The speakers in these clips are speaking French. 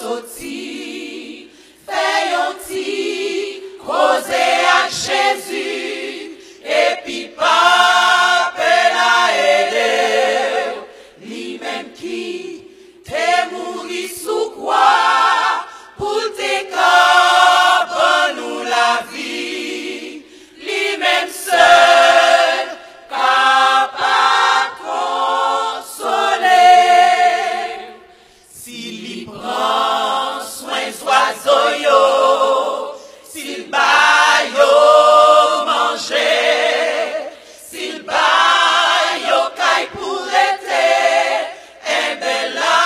sorti, fait un petit, causer à Jésus, et puis pas la aider, lui-même qui t'est mouru sous quoi, pour tes corps, nous la vie, lui-même seul, capable consoler. S'il y prend soin d'oiseaux, s'il bat yo manger, s'il bat yo caille pour l'été, eh ben là,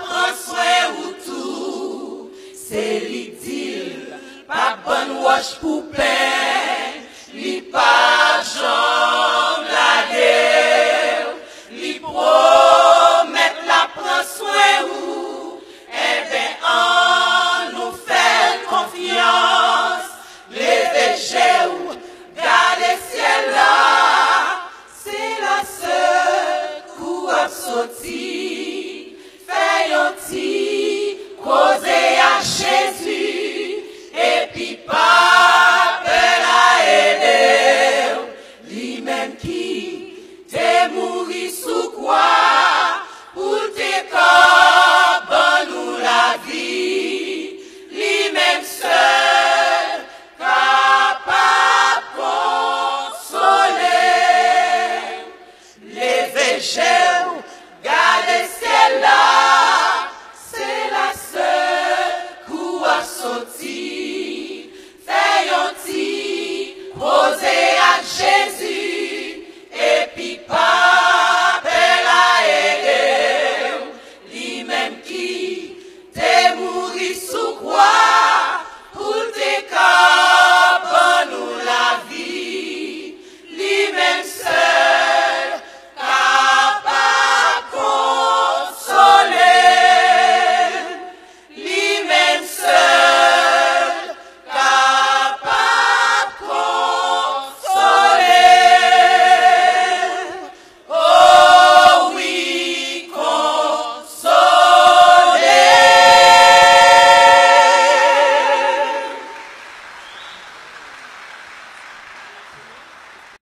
prends soin ou tout, c'est l'idylle, pas bonne wash pour pain, li pas jambe la guerre, li promet la prend soin ou, eh ben en nous fait confiance, les déchets ou garder ciel là, c'est la seule coup à sortir, fait un petit, causer à